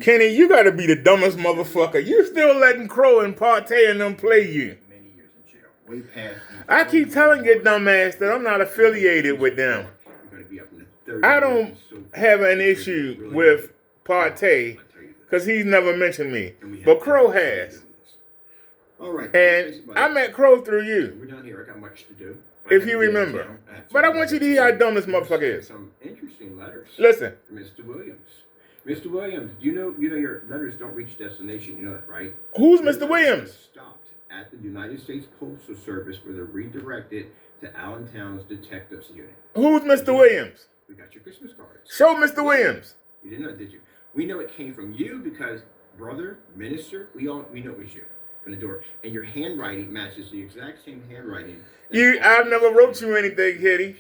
Kenny, you gotta be the dumbest motherfucker. You still letting Crow and Partey and them play you. Many years in jail. Way past. I keep telling your dumb ass that I'm not affiliated with them. I don't have an issue with Partey because he's never mentioned me, but Crow has. All right. And I met Crow through you. We're down here. I got much to do. If you remember. But I want you to hear how dumb this motherfucker is. Some interesting letters. Listen. Mr. Williams. Mr. Williams, you know your letters don't reach destination. You know that, right? Who's Mr. Williams? Stopped at the United States Postal Service where they're redirected to Allentown's Detectives Unit. Who's Mr. Williams? We got your Christmas cards. Show Mr. Williams. You didn't know, did you? We know it came from you because, brother, minister, we know it was you from the door. And your handwriting matches the exact same handwriting. I've never wrote you anything, Kitty.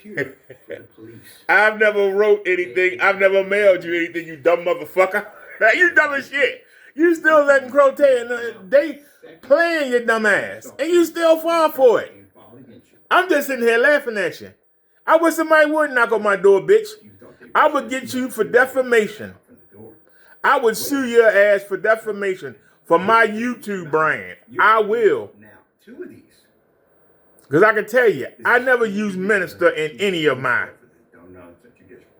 I've never wrote anything. I've never mailed you anything, you dumb motherfucker. You dumb as shit. You still letting Crotay and they playing your dumb ass. And you still fall for it. I'm just sitting here laughing at you. I wish somebody would knock on my door, bitch. I would get you for defamation. I would sue your ass for defamation for my YouTube brand. I will. Now, 2 of these. Because I can tell you, I never use minister in any of my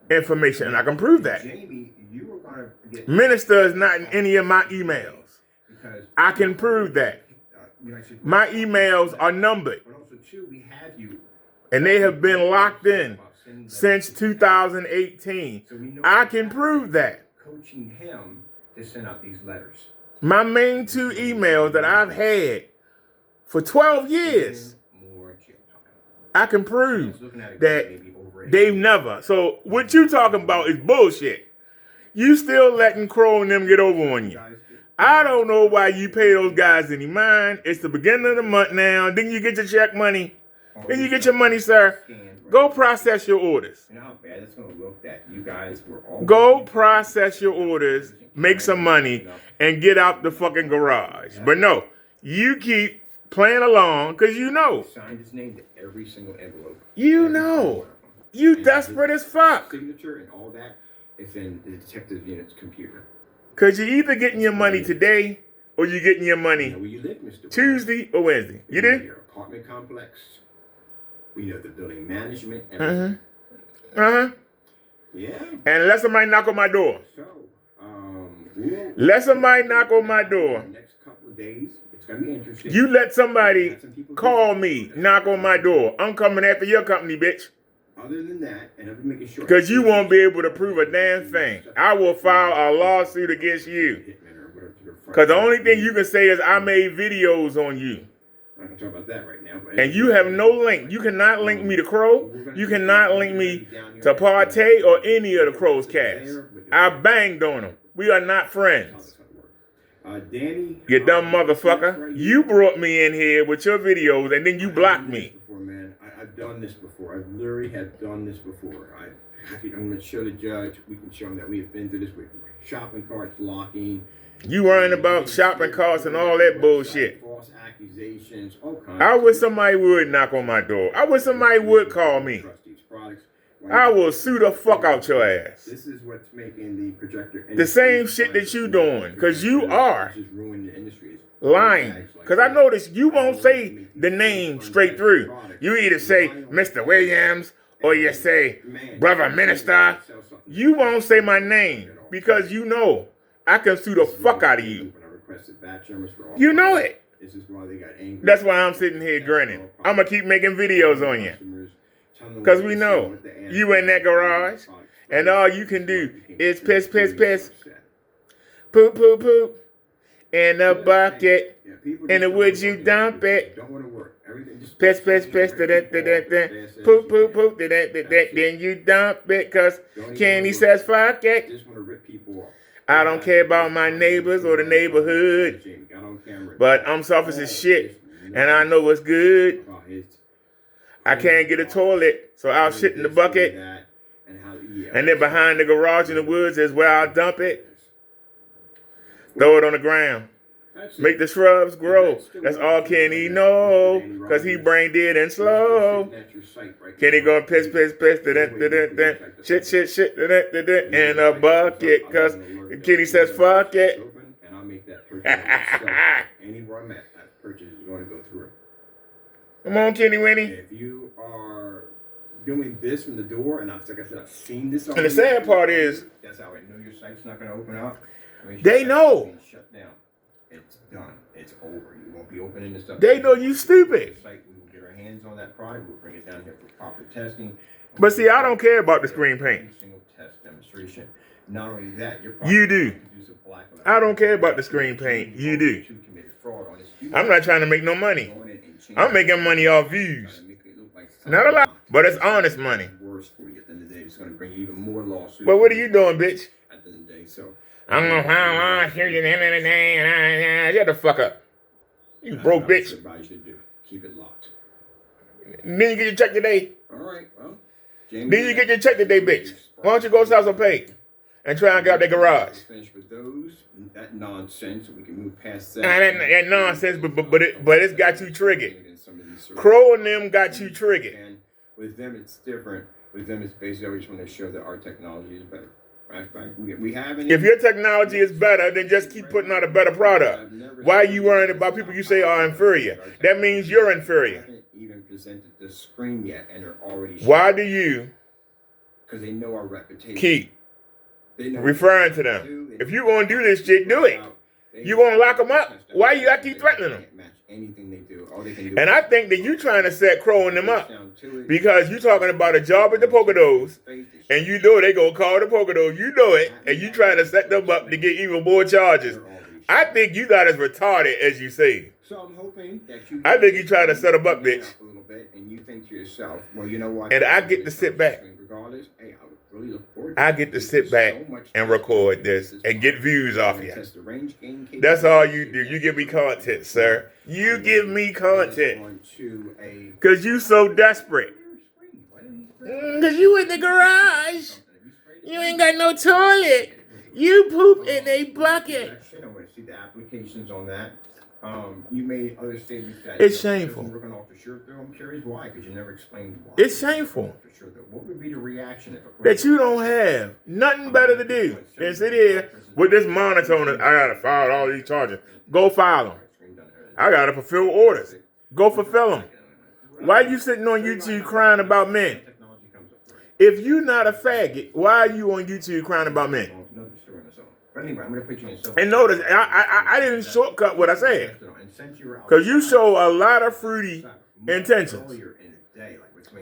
information, and I can prove that. Minister is not in any of my emails. I can prove that. My emails are numbered. And they have been locked in since 2018. I can prove that. Coaching him to send out these letters. My main 2 emails that I've had for 12 years. I can prove that they've never. So what you talking about is bullshit. You still letting Crow and them get over on you. I don't know why you pay those guys any mind. It's the beginning of the month now. Then you get your check money. Then you get your money, sir. Go process your orders. You know how bad it's going to look that you guys were all... Go process your orders, make some money, and get out the fucking garage. But no, you keep playing along because you know. Signed his name to every single envelope. You know. You desperate as fuck. Signature and all that is in the detective unit's computer. Because you're either getting your money today or you're getting your money where you live, Mr. Tuesday or Wednesday. You did? Your apartment complex. We know the building management. Everything. Yeah. And let somebody knock on my door. So, let somebody knock on my door. Next couple of days, it's going to be interesting. You let somebody call me, knock on my door. I'm coming after your company, bitch. Other than that, and I'm making sure. Because you won't be able to prove a damn thing. I will file a lawsuit against you. Because the only thing you can say is I made videos on you. I can talk about that right now. And you have no link. You cannot link me to Crow. You cannot link me to Partey or any of the Crow's cast. I banged on them. We are not friends. Danny, you dumb motherfucker. You brought me in here with your videos and then you blocked me. I've done this before. I literally have done this before. I'm going to show the judge. We can show him that we have been through this with shopping carts locking. You worrying about shopping carts and all that bullshit. False accusations, all kinds. I wish somebody would knock on my door. I wish somebody would call me. I will sue the fuck out your ass. This is what's making the projector. The same shit that you doing. Because you are lying. Because I noticed you won't say the name straight through. You either say Mr. Williams or you say Brother Minister. You won't say my name because you know I can sue the fuck out of you. You know it. That's why I'm sitting here grinning. I'm going to keep making videos on you. Because we know you in that garage and all you can do is piss, piss, piss, poop, poop, poop in a bucket. In the woods you dump it. Piss, piss, piss, poop, poop, poop, then you dump it because Kenny says fuck it. I don't care about my neighbors or the neighborhood, but I'm selfish as shit, and I know what's good. I can't get a toilet, so I'll shit in the bucket, and then behind the garage in the woods is where I'll dump it. Throw it on the ground. Make the shrubs grow. That's all Kenny know, cause he brain dead and slow. Kenny gonna piss, shit, in a bucket, cause Kenny says fuck it. And I'll make that purchase anywhere I'm at. That purchase is going to go through. Come on, Kenny Winnie. If you are doing this from the door, and like I said, I've seen this. And the sad part is, that's how I know your site's not going to open up. They know. Shut down. It's done. It's over. You won't be opening this up. They know you stupid. We will get our hands on that product. We'll bring it down here for proper testing. But see, I don't care about the screen paint. Single test demonstration. Not only that, you do. I don't care about the screen paint. You do. I'm not trying to make no money. I'm making money off views. Not a lot, but it's honest money. But what are you doing, bitch? I'm gonna shoot you at the end of the day. Shut the fuck up. You broke bitch. Keep it locked. Then you get your check today. All right, well. Then you get your check today, bitch. Why don't you go south and pay and try and get out their garage? Finish with those. That nonsense. We can move past that. That nonsense, but it's got you triggered. Crow and them got you triggered. And with them, it's different. With them, it's basically we just want to show that our technology is better. We have if your technology is better, then just keep putting out a better product. Why are you worrying about people you say are inferior? That means you're inferior. Even presented the screen yet, and they're already. Why do you? Because they know our reputation. Keep referring to them. If you're gonna do this shit, do it. You gonna lock them up? Why you got to keep threatening them? Anything they do, all they can do. And I think that you trying to set crowing them up because you talking about a job at the Poconos, and you know they gonna call the Poconos. You know it, and you trying to set them up to get even more charges. I think you got as retarded as you say. So I'm hoping that you. I think you trying to set them up, bitch. A little bit, and you think to yourself, well, you know what? And I get to sit back. Regardless, hey, I would really look forward. I get to sit back and record this and get views off you. That's all you do. You give me content, sir. You give me content. Because you so desperate. Because you in the garage. You ain't got no toilet. You poop in a bucket. I want to see the applications on that. You made other statements that it's shameful. Working off the shirt, though. I'm curious why, because you never explained why. It's shameful. What would be the reaction that you don't have nothing better to do than sit here with this monotone? I gotta file all these charges. Go file them. I gotta fulfill orders. Go fulfill them. Why are you sitting on YouTube crying about men? If you're not a faggot, why are you on YouTube crying about men? And notice, I didn't shortcut what I said. Because you show a lot of fruity intentions.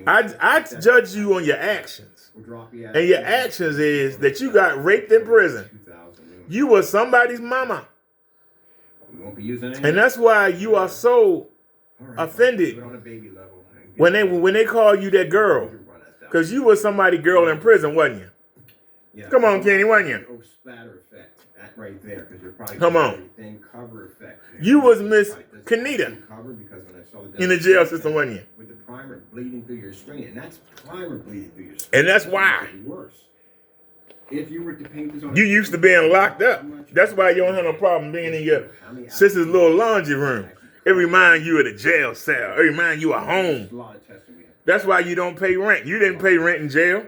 I judge you on your actions. And your actions is that you got raped in prison. You were somebody's mama. And that's why you are so offended when they call you that girl. Because you were somebody's girl in prison, wasn't you? Come on, Kenny, wasn't you? Right there, come on. You was Miss Kanita in the jail system, wasn't you? With the primer bleeding through your screen, and that's primer bleeding through your screen. And that's why. Worse. If you were to paint this on, you used to being locked up. That's why you don't have no problem being in your sister's little laundry room. It reminds you of the jail cell. It reminds you of home. That's why you don't pay rent. You didn't pay rent in jail.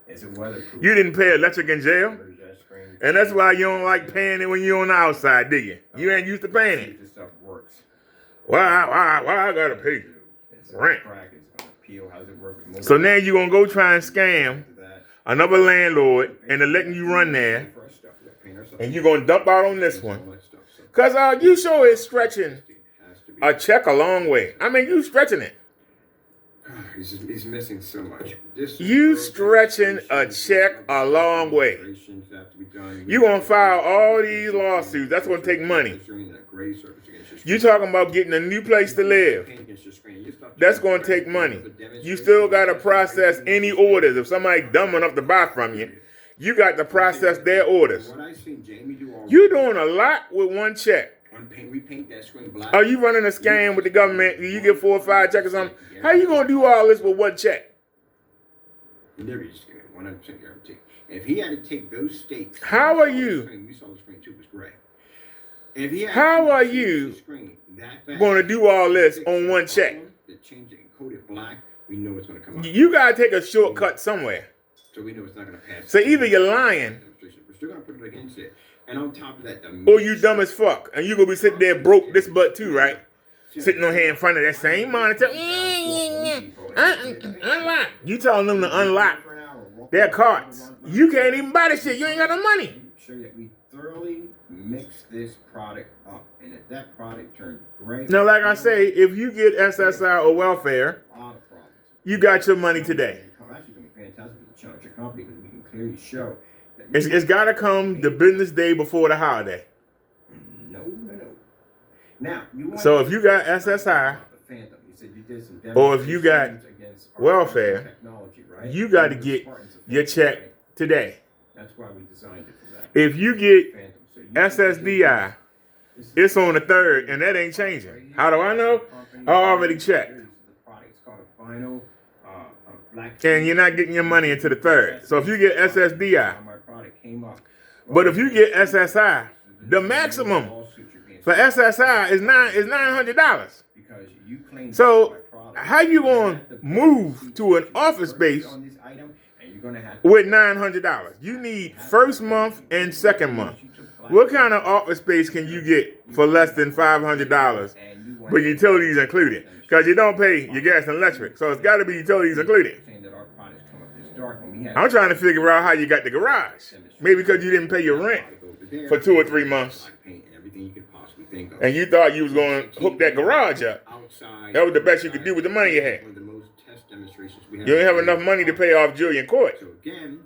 You didn't pay electric in jail. And that's why you don't like paying it when you're on the outside, do you? You ain't used to paying it. Why I gotta pay rent? So now you're gonna go try and scam another landlord and they're letting you run there, and you're gonna dump out on this one. Cause you sure is stretching a check a long way. I mean, you stretching it. He's missing so much. You stretching a check a long way. You gonna file all these lawsuits. That's gonna take money. You talking about getting a new place to live. That's gonna take money. You still gotta process any orders. If somebody's dumb enough to buy from you, you got to process their orders. You're doing a lot with one check. Are you running a scam with the government? Do you get 4 or 5 checks or something? How you gonna do all this with one check? You never just give it 100% guarantee. If he had to take those states, how are you? We saw the screen too, was gray. How are you going to do all this on one check? We know it's going to come out. You got to take a shortcut somewhere. So we know it's not going to pass. So either you're lying, we're still going to put it against it. And on top of that, or you dumb as fuck, and you going to be sitting there broke this butt too, right? Sitting on here in front of that same monitor. Unlock. You telling them to unlock their carts. You can't even buy this shit. You ain't got no money. Make sure that we thoroughly mix this product up, and if that product turns gray. Now, like I say, if you get SSI or welfare, you got your money today. Actually, going to be fantastic to charge your company because we can clearly show. It's got to come the business day before the holiday. No. Now, so if you got SSI, or if you got welfare, you got to get your check today. That's why we designed it for that. If you get SSDI, it's on the 3rd, and that ain't changing. How do I know? I already checked. And you're not getting your money until the 3rd. So if you get SSDI, but if you get SSI, the maximum for SSI is $900. So how you going to move to an office space with $900? You need first month and second month. What kind of office space can you get for less than $500 with utilities included? Because you don't pay your gas and electric, so it's got to be utilities included. I'm trying to figure out how you got the garage. Maybe because you didn't pay your rent for 2 or 3 months. And you thought you was going to hook that garage up. That was the best you could do with the money you had. You don't have enough money to pay off Julian Court. So again,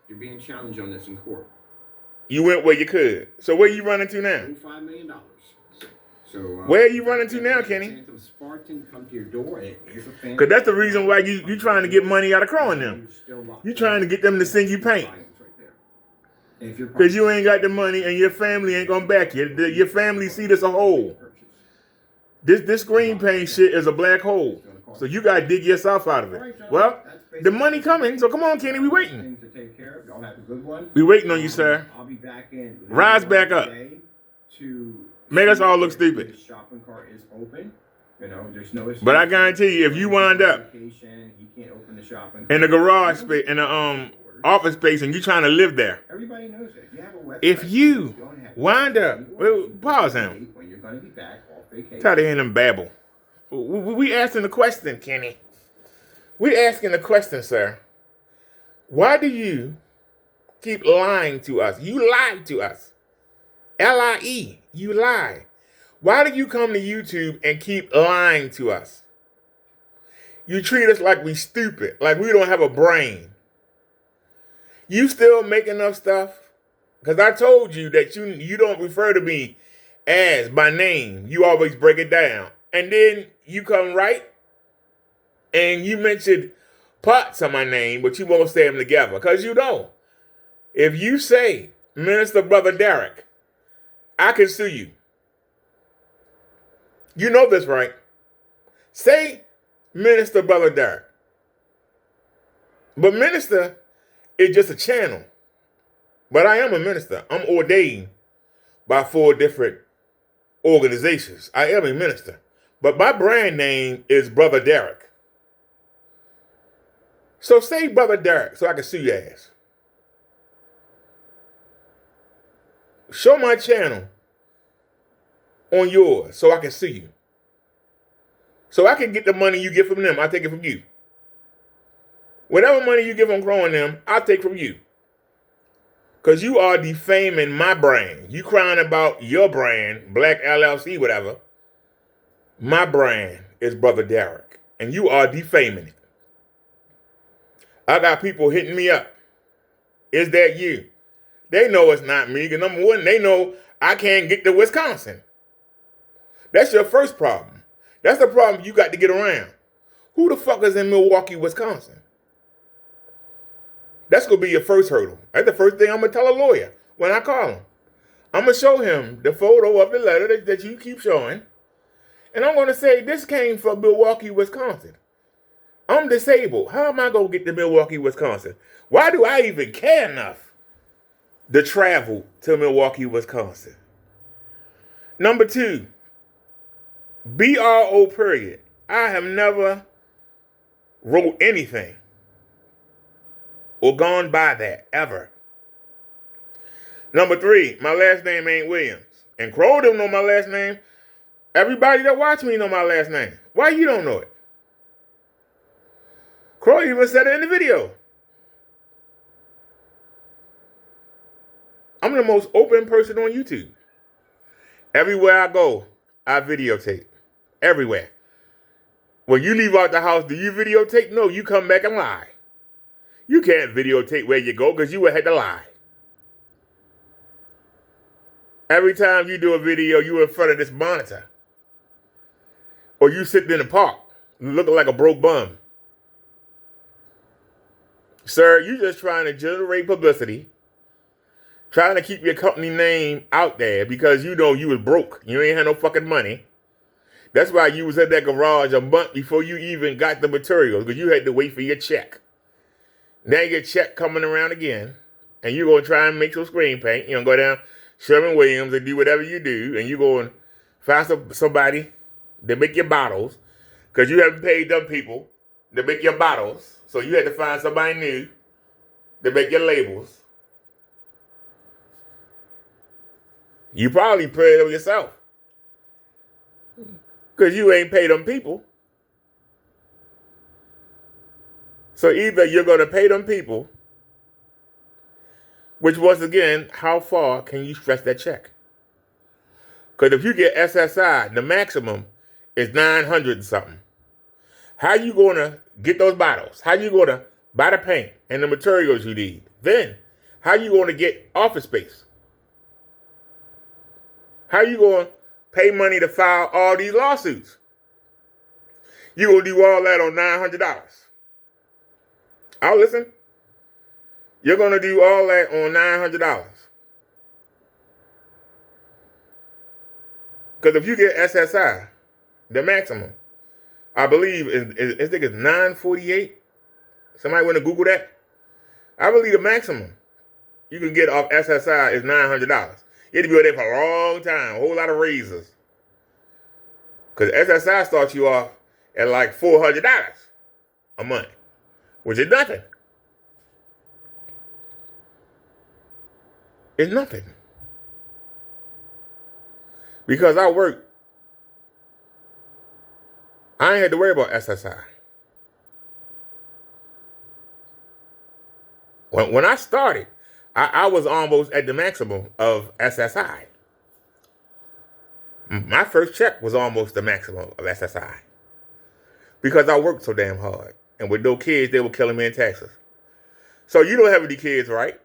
you're being challenged on this in court. You went where you could. So where you running to now? $5 million. So where are you running to now, Kenny? Because that's the reason why you trying to get money out of Crow and them. You trying to get them to send you paint. Because you ain't got the money and your family ain't going to back you. Your family see this a hole. This green paint shit is a black hole. So you got to dig yourself out of it. Well, the money coming. So come on, Kenny. We waiting. We waiting on you, sir. Rise back up. Make us all look stupid. But I guarantee you, if you wind up in the garage space, in the office space, and you trying to live there, if you wind up, pause him. Tired of hearing them babble. We asking the question, Kenny. We asking the question, sir. Why do you keep lying to us? You lied to us. L-I-E. You lie. Why do you come to YouTube and keep lying to us? You treat us like we stupid, like we don't have a brain. You still making up stuff? Because I told you that you don't refer to me as by name. You always break it down. And then you come right and you mentioned parts of my name, but you won't say them together because you don't. If you say Minister Brother Derek, I can sue you. You know this, right? Say Minister Brother Derek. But minister is just a channel. But I am a minister. I'm ordained by 4 different organizations. I am a minister. But my brand name is Brother Derek. So say Brother Derek so I can sue your ass. Show my channel on yours so I can sue you. So I can get the money you get from them, I take it from you. Whatever money you give on growing them, I'll take from you. Because you are defaming my brand. You crying about your brand, Black LLC, whatever. My brand is Brother Derek. And you are defaming it. I got people hitting me up. Is that you? They know it's not me. Because number one, they know I can't get to Wisconsin. That's your first problem. That's the problem you got to get around. Who the fuck is in Milwaukee, Wisconsin? That's going to be your first hurdle. That's the first thing I'm going to tell a lawyer when I call him. I'm going to show him the photo of the letter that you keep showing. And I'm going to say, this came from Milwaukee, Wisconsin. I'm disabled. How am I going to get to Milwaukee, Wisconsin? Why do I even care enough to travel to Milwaukee, Wisconsin? Number 2, BRO period. I have never wrote anything or gone by that ever. Number 3, my last name ain't Williams. And Crow don't know my last name. Everybody that watch me know my last name. Why you don't know it? Crow even said it in the video. I'm the most open person on YouTube. Everywhere I go, I videotape. Everywhere. When you leave out the house, do you videotape? No, you come back and lie. You can't videotape where you go because you would have to lie. Every time you do a video, you in front of this monitor. Or you sitting in the park looking like a broke bum. Sir, you just trying to generate publicity. Trying to keep your company name out there because you know you was broke. You ain't had no fucking money. That's why you was at that garage a month before you even got the materials because you had to wait for your check. Now your check coming around again and you're going to try and make some screen paint. You're going to go down Sherwin-Williams and do whatever you do and you're going to find somebody to make your bottles because you haven't paid them people to make your bottles. So you had to find somebody new to make your labels. You probably paid them yourself. Because you ain't paid them people. So either you're going to pay them people, which once again, how far can you stretch that check? Because if you get SSI, the maximum is 900 and something. How you going to get those bottles? How you going to buy the paint and the materials you need? Then, how you going to get office space? How you going to pay money to file all these lawsuits? You going to do all that on $900. I'll listen. You're going to do all that on $900. Because if you get SSI, the maximum, I believe, I think it's $948. Somebody want to Google that? I believe the maximum you can get off SSI is $900. You had to be there for a long time, a whole lot of raises. Because SSI starts you off at like $400 a month, which is nothing. It's nothing. Because I work, I ain't had to worry about SSI. When I started, I was almost at the maximum of SSI. My first check was almost the maximum of SSI. Because I worked so damn hard. And with no kids, they were killing me in taxes. So you don't have any kids, right?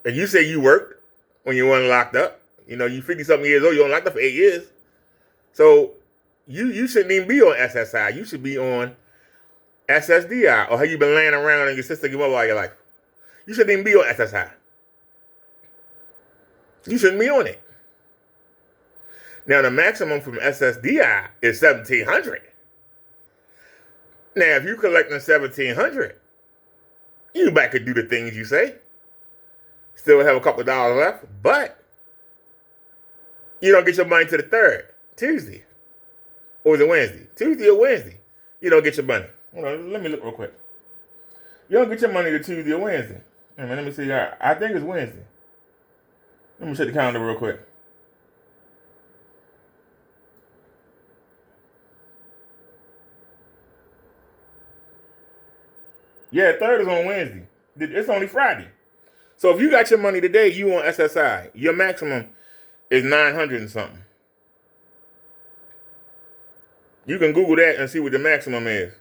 And you say you worked when you weren't locked up. You know, you 50-something years old, you weren't locked up for 8 years. So you shouldn't even be on SSI. You should be on SSDI. Or have you been laying around and your sister give up all your life? You shouldn't even be on SSI. You shouldn't be on it. Now, the maximum from SSDI is $1,700. Now, if you're collecting $1,700, you back to do the things you say. Still have a couple of dollars left, but you don't get your money to the 3rd, Tuesday. Or is it Wednesday? Tuesday or Wednesday, you don't get your money. Hold on, let me look real quick. You don't get your money to Tuesday or Wednesday. Let me see. I think it's Wednesday. Let me check the calendar real quick. Yeah, 3rd is on Wednesday. It's only Friday. So if you got your money today, you on SSI. Your maximum is 900 and something. You can Google that and see what the maximum is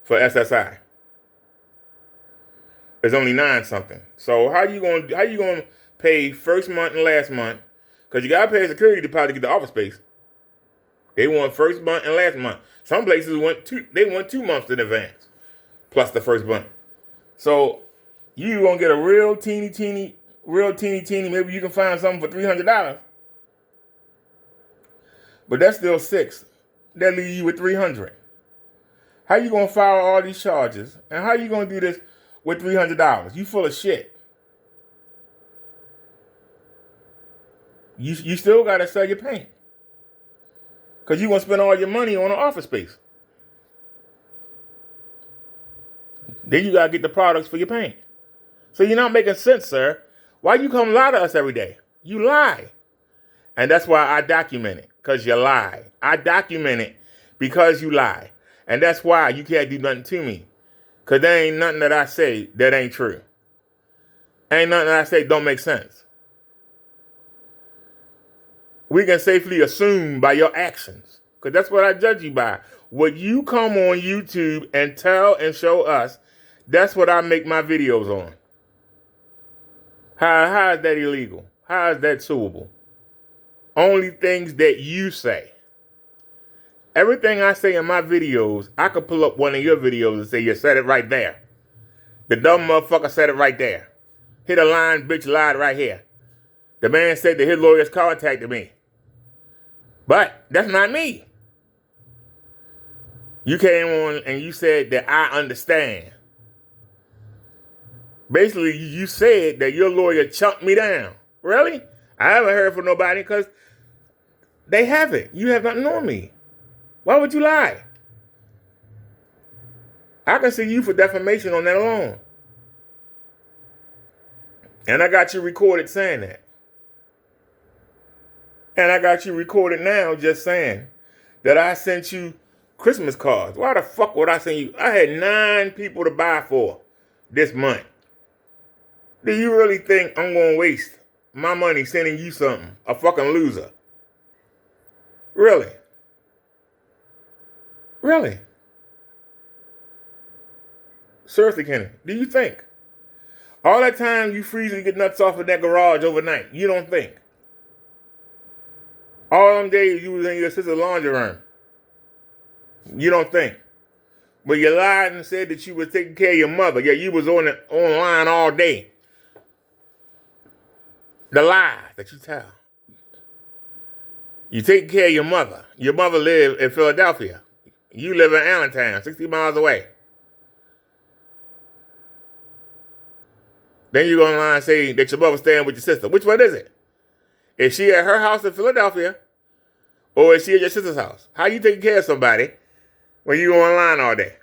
for SSI. It's only 9 something. So how you gonna pay first month and last month? Because you gotta pay a security deposit to get the office space. They want first month and last month. Some places want 2 months in advance, plus the first month. So you gonna get a real teeny, maybe you can find something for $300. But that's still 6. That leaves you with $300. How you gonna file all these charges? And how you gonna do this with $300? You full of shit. You still got to sell your paint. Because you're going to spend all your money on an office space. Then you got to get the products for your paint. So you're not making sense, sir. Why you come lie to us every day? You lie. And that's why I document it. Because you lie. I document it because you lie. And that's why you can't do nothing to me. Because there ain't nothing that I say that ain't true. Ain't nothing that I say don't make sense. We can safely assume by your actions. Because that's what I judge you by. What you come on YouTube and tell and show us, that's what I make my videos on. How is that illegal? How is that suable? Only things that you say. Everything I say in my videos, I could pull up one of your videos and say, you said it right there. The dumb motherfucker said it right there. Hit a line, bitch lied right here. The man said that his lawyers contacted me. But that's not me. You came on and you said that I understand. Basically, you said that your lawyer chunked me down. Really? I haven't heard from nobody because they haven't. You have not known me. Why would you lie? I can sue you for defamation on that alone. And I got you recorded saying that. And I got you recorded now just saying that I sent you Christmas cards. Why the fuck would I send you? I had 9 people to buy for this month. Do you really think I'm going to waste my money sending you something? A fucking loser. Really? Really? Seriously, Kenny, do you think? All that time you freeze and get nuts off of that garage overnight, you don't think? All them days you was in your sister's laundry room, you don't think? But you lied and said that you was taking care of your mother. Yeah, you was online all day. The lie that you tell. You take care of your mother. Your mother lived in Philadelphia. You live in Allentown, 60 miles away. Then you go online and say that your mother's staying with your sister. Which one is it? Is she at her house in Philadelphia? Or is she at your sister's house? How you taking care of somebody when you online all day?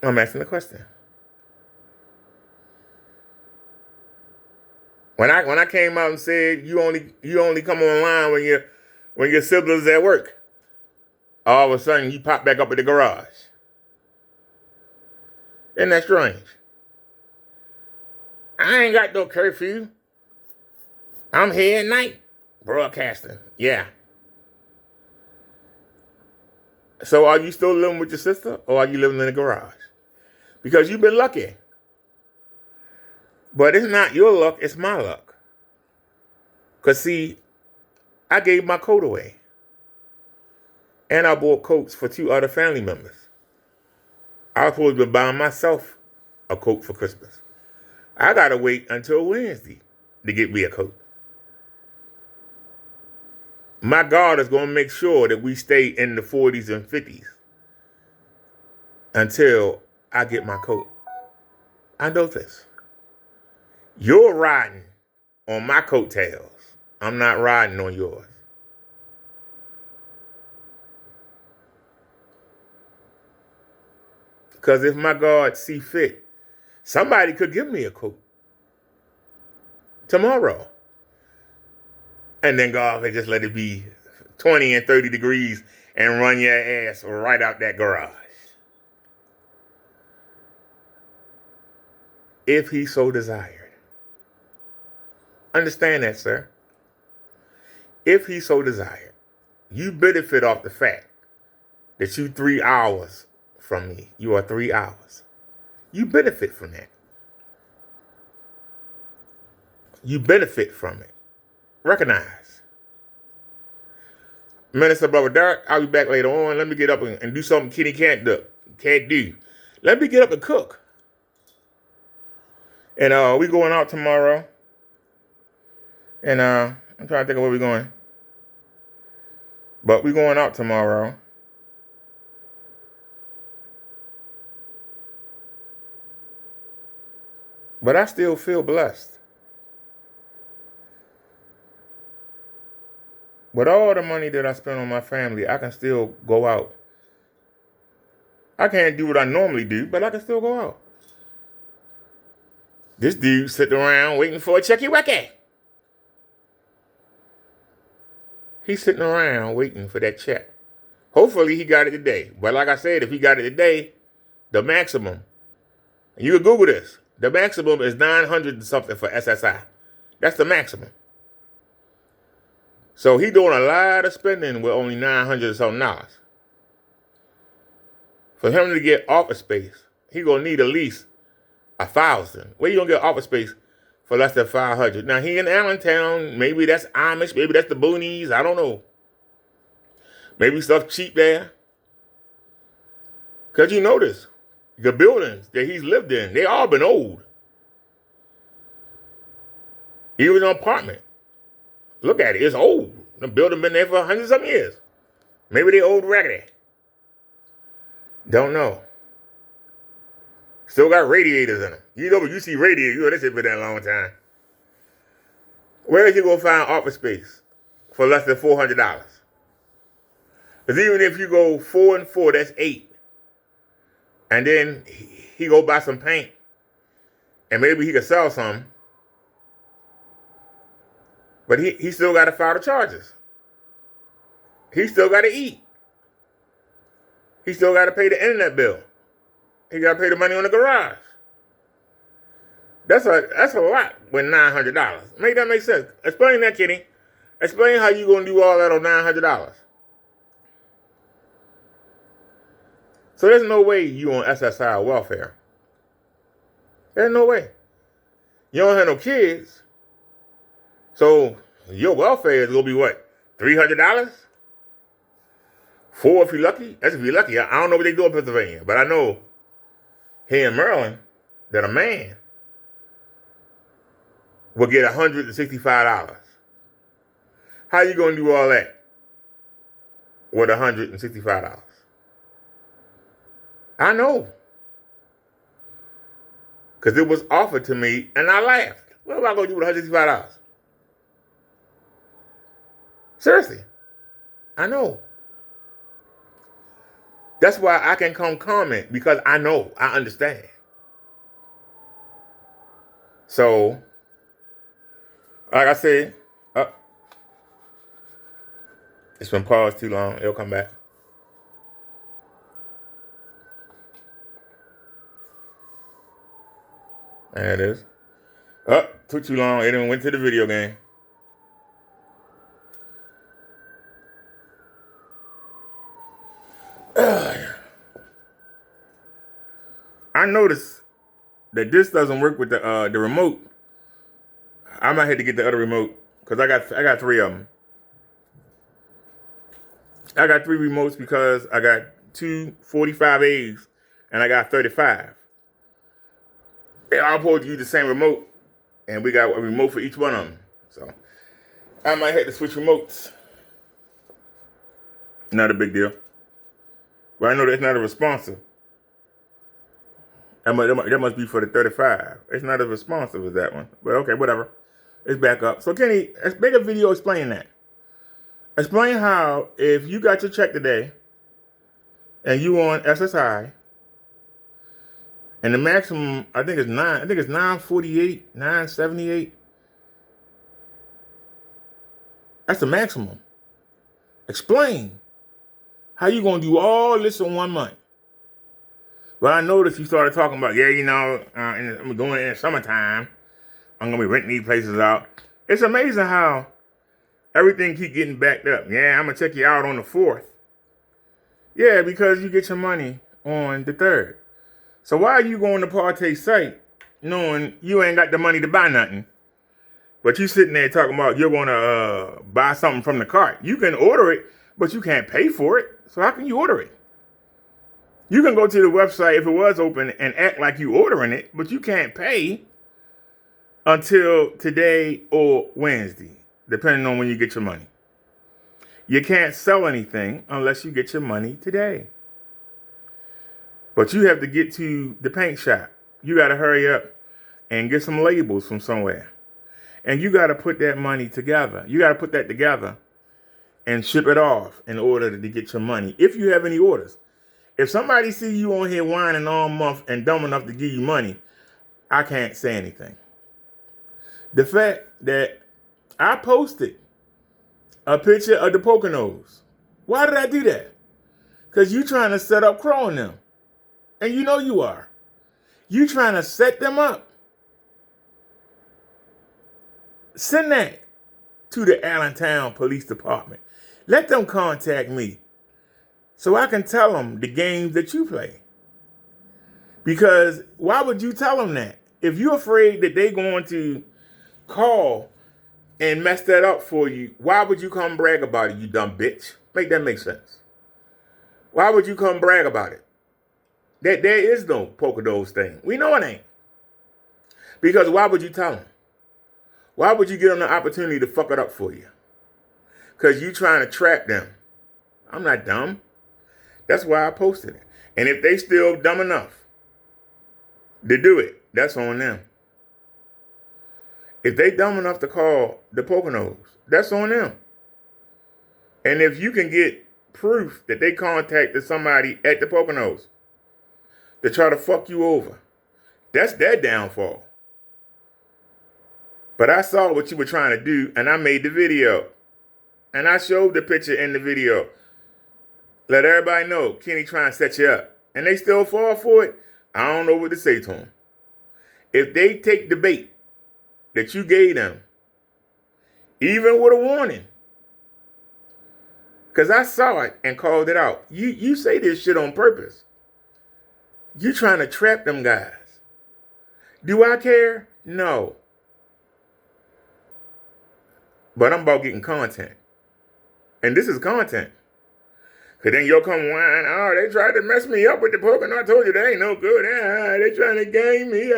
I'm asking the question. When I came out and said you only come online when your siblings at work, all of a sudden you pop back up at the garage. Isn't that strange? I ain't got no curfew. I'm here at night broadcasting. Yeah. So are you still living with your sister or are you living in the garage? Because you've been lucky. But it's not your luck, it's my luck. Because see, I gave my coat away. And I bought coats for 2 other family members. I was supposed to be buying myself a coat for Christmas. I got to wait until Wednesday to get me a coat. My God is going to make sure that we stay in the 40s and 50s until I get my coat. I know this. You're riding on my coattails. I'm not riding on yours. Because if my God see fit, somebody could give me a coat tomorrow. And then God could just let it be 20 and 30 degrees and run your ass right out that garage. If he so desired. Understand that, sir. If he so desired. You benefit off the fact that you 3 hours from me. You are 3 hours. You benefit from that. You benefit from it. Recognize. Minister Brother Derek, I'll be back later on. Let me get up and do something Kenny can't do. Let me get up and cook. And we going out tomorrow. And I'm trying to think of where we're going. But we're going out tomorrow. But I still feel blessed. With all the money that I spend on my family, I can still go out. I can't do what I normally do, but I can still go out. This dude sitting around waiting for a checky-wacky. He's sitting around waiting for that check. Hopefully he got it today. But like I said, if he got it today, the maximum, and you can Google this, the maximum is 900 and something for SSI. That's the maximum. So he doing a lot of spending with only $900 and something dollars. For him to get office space, he gonna need at least $1,000. Where you gonna get office space for less than $500? Now he in Allentown, maybe that's Amish, maybe that's the boonies, I don't know. Maybe stuff cheap there. Cause you notice, the buildings that he's lived in, they all been old. Even an apartment. Look at it, it's old. The building been there for 100-something years. Maybe they old raggedy. Don't know. Still got radiators in them. You know, when you see radiators, you know this has been there a long time. Where is you going to find office space for less than $400? Because even if you go 4 and 4, that's 8. And then he go buy some paint. And maybe he could sell some. But he still got to file the charges. He still got to eat. He still got to pay the internet bill. He got to pay the money on the garage. That's a lot with $900. Make that make sense. Explain that, Kenny. Explain how you going to do all that on $900. So there's no way you on SSI welfare. There's no way. You don't have no kids. So your welfare is going to be what? $300? $4 if you're lucky. That's if you're lucky. I don't know what they do in Pennsylvania, but I know here in Maryland that a man will get $165. How you going to do all that with $165? I know. Because it was offered to me and I laughed. What am I going to do with $165? Seriously. I know. That's why I can come comment, because I know, I understand. So, like I said, it's been paused too long. It'll come back. There it is. Took too long. It didn't went to the video game. I noticed that this doesn't work with the remote. I might have to get the other remote because I got 3 of them. I got 3 remotes because I got 2 45As and I got 35. They're all supposed to use the same remote, and we got a remote for each one of them. So I might have to switch remotes. Not a big deal. But I know that's not a responsive. That must be for the 35. It's not as responsive as that one. But okay, whatever. It's back up. So Kenny, let's make a video explaining that. Explain how if you got your check today and you on SSI and the maximum, I think it's 948, 978. That's the maximum. Explain how you gonna do all this in 1 month. Well, I noticed you started talking about, I'm going in the summertime. I'm going to be renting these places out. It's amazing how everything keep getting backed up. Yeah, I'm going to check you out on the 4th. Yeah, because you get your money on the 3rd. So why are you going to Partay site knowing you ain't got the money to buy nothing? But you sitting there talking about you're going to buy something from the cart. You can order it, but you can't pay for it. So how can you order it? You can go to the website if it was open and act like you ordering it, but you can't pay until today or Wednesday, depending on when you get your money. You can't sell anything unless you get your money today. But you have to get to the paint shop. You got to hurry up and get some labels from somewhere. And you got to put that money together. You got to put that together and ship it off in order to get your money. If you have any orders. If somebody see you on here whining all month and dumb enough to give you money, I can't say anything. The fact that I posted a picture of the Poconos. Why did I do that? Because you trying to set up Crow and them. And you know you are. You trying to set them up. Send that to the Allentown Police Department. Let them contact me so I can tell them the games that you play. Because why would you tell them that? If you're afraid that they're going to call and mess that up for you, why would you come brag about it, you dumb bitch? Make that make sense. Why would you come brag about it? That there is no Poconos thing. We know it ain't. Because why would you tell them? Why would you give them the opportunity to fuck it up for you? Because you trying to trap them. I'm not dumb. That's why I posted it. And if they still dumb enough to do it, that's on them. If they dumb enough to call the Poconos, that's on them. And if you can get proof that they contacted somebody at the Poconos to try to fuck you over, that's their downfall. But I saw what you were trying to do, and I made the video. And I showed the picture in the video. Let everybody know Kenny trying to set you up. And they still fall for it. I don't know what to say to them. If they take the bait that you gave them, even with a warning, because I saw it and called it out. You say this shit on purpose. You trying to trap them guys. Do I care? No. But I'm about getting content. And this is content. Because then you'll come whine, oh, they tried to mess me up with the Pokemon. I told you they ain't no good. They trying to game me.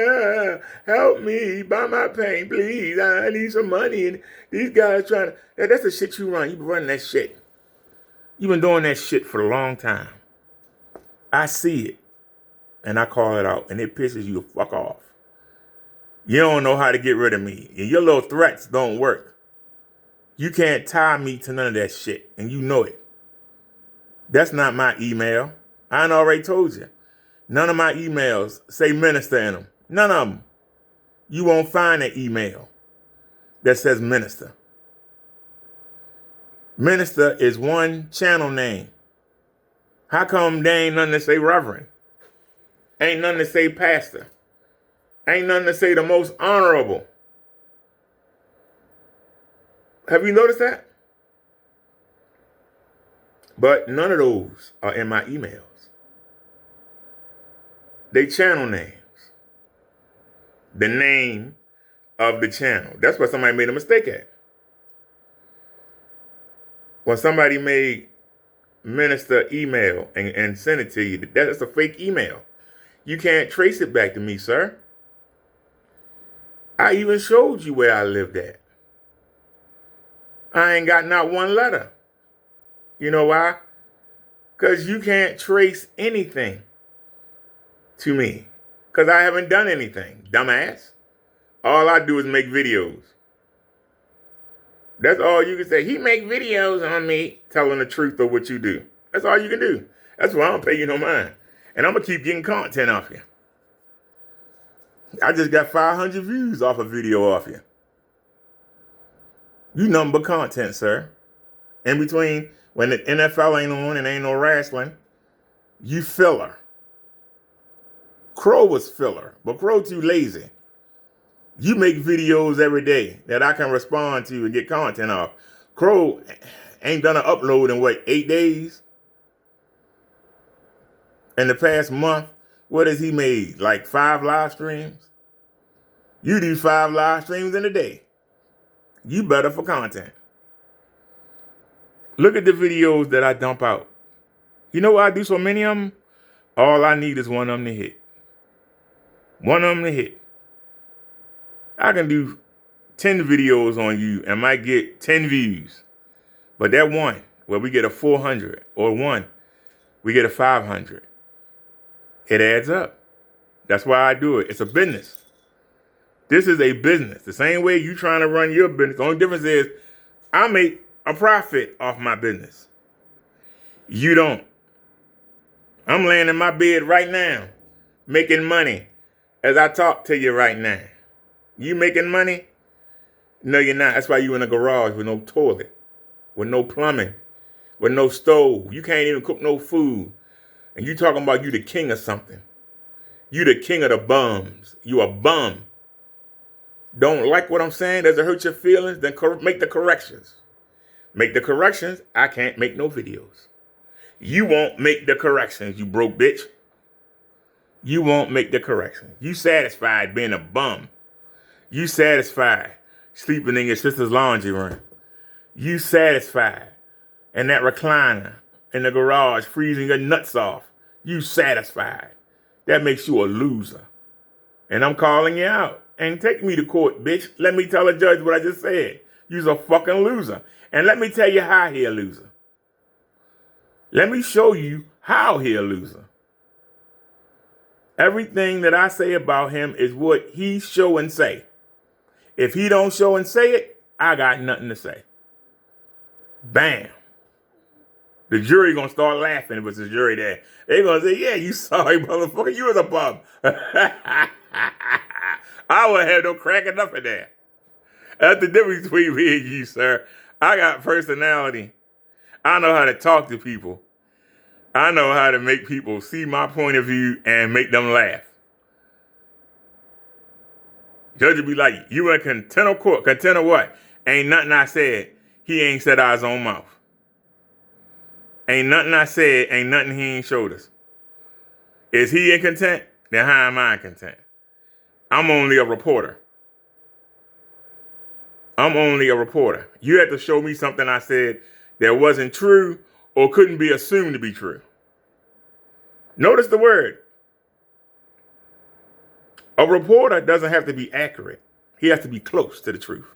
Help me, buy my pain, please. I need some money. And these guys trying to... That's the shit you run. You been running that shit. You've been doing that shit for a long time. I see it. And I call it out. And it pisses you the fuck off. You don't know how to get rid of me. And your little threats don't work. You can't tie me to none of that shit. And you know it. That's not my email. I done already told you. None of my emails say minister in them. None of them. You won't find an email that says minister. Minister is one channel name. How come there ain't nothing to say reverend? Ain't nothing to say pastor? Ain't nothing to say the most honorable? Have you noticed that? But none of those are in my emails. They channel names. The name of the channel. That's where somebody made a mistake at. When somebody made minister email and sent it to you, that's a fake email. You can't trace it back to me, sir. I even showed you where I lived at. I ain't got not one letter. You know why? Because you can't trace anything to me. Because I haven't done anything, dumbass. All I do is make videos. That's all you can say. He make videos on me telling the truth of what you do. That's all you can do. That's why I don't pay you no mind. And I'm going to keep getting content off you. I just got 500 views off a video off you. You nothing but content, sir. In between, when the NFL ain't on and ain't no wrestling, you filler. Crow was filler, but Crow too lazy. You make videos every day that I can respond to and get content off. Crow ain't done an upload in, 8 days? In the past month, what has he made? Like 5 live streams? You do 5 live streams in a day. You better for content. Look at the videos that I dump out. You know why I do so many of them? All I need is one of them to hit. One of them to hit. I can do 10 videos on you and might get 10 views. But that one, where we get a 400, or one, we get a 500. It adds up. That's why I do it. It's a business. This is a business. The same way you trying to run your business. The only difference is I make a profit off my business. You don't. I'm laying in my bed right now, making money as I talk to you right now. You making money? No, you're not. That's why you in a garage with no toilet, with no plumbing, with no stove. You can't even cook no food. And you talking about you the king of something. You the king of the bums. You a bum. Don't like what I'm saying? Does it hurt your feelings? Then make the corrections. Make the corrections. I can't make no videos. You won't make the corrections, you broke bitch. You won't make the corrections. You satisfied being a bum. You satisfied sleeping in your sister's laundry room. You satisfied in that recliner in the garage freezing your nuts off. You satisfied. That makes you a loser. And I'm calling you out. And take me to court, bitch. Let me tell the judge what I just said. You's a fucking loser. And let me tell you how he a loser. Let me show you how he a loser. Everything that I say about him is what he show and say. If he don't show and say it, I got nothing to say. Bam. The jury gonna start laughing if it's a jury there. They gonna say, yeah, you sorry, motherfucker. You was a bum. I would have no cracking up in there. That's the difference between me and you, sir. I got personality. I know how to talk to people. I know how to make people see my point of view and make them laugh. Judge would be like, you in contempt of court. Contempt of what? Ain't nothing I said. He ain't said out his own mouth. Ain't nothing I said. Ain't nothing he ain't showed us. Is he in contempt? Then how am I in contempt? I'm only a reporter. I'm only a reporter. You had to show me something I said that wasn't true or couldn't be assumed to be true. Notice the word. A reporter doesn't have to be accurate. He has to be close to the truth.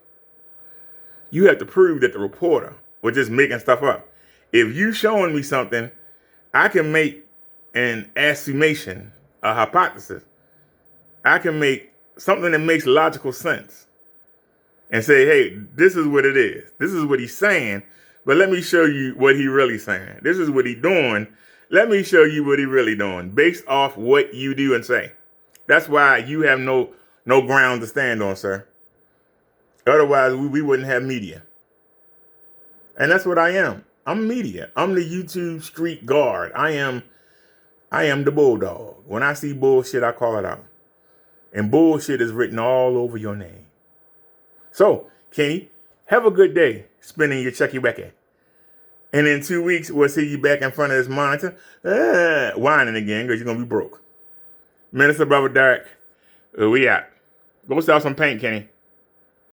You have to prove that the reporter was just making stuff up. If you showing me something, I can make an estimation, a hypothesis. I can make something that makes logical sense and say, hey, this is what it is. This is what he's saying. But let me show you what he really saying. This is what he doing. Let me show you what he really doing based off what you do and say. That's why you have no ground to stand on, sir. Otherwise, we wouldn't have media. And that's what I am. I'm media. I'm the YouTube street guard. I am the bulldog. When I see bullshit, I call it out. And bullshit is written all over your name. So, Kenny, have a good day spending your Chucky Becky. And in 2 weeks, we'll see you back in front of this monitor, whining again because you're going to be broke. Minister Brother Derek, we out. Go sell some paint, Kenny.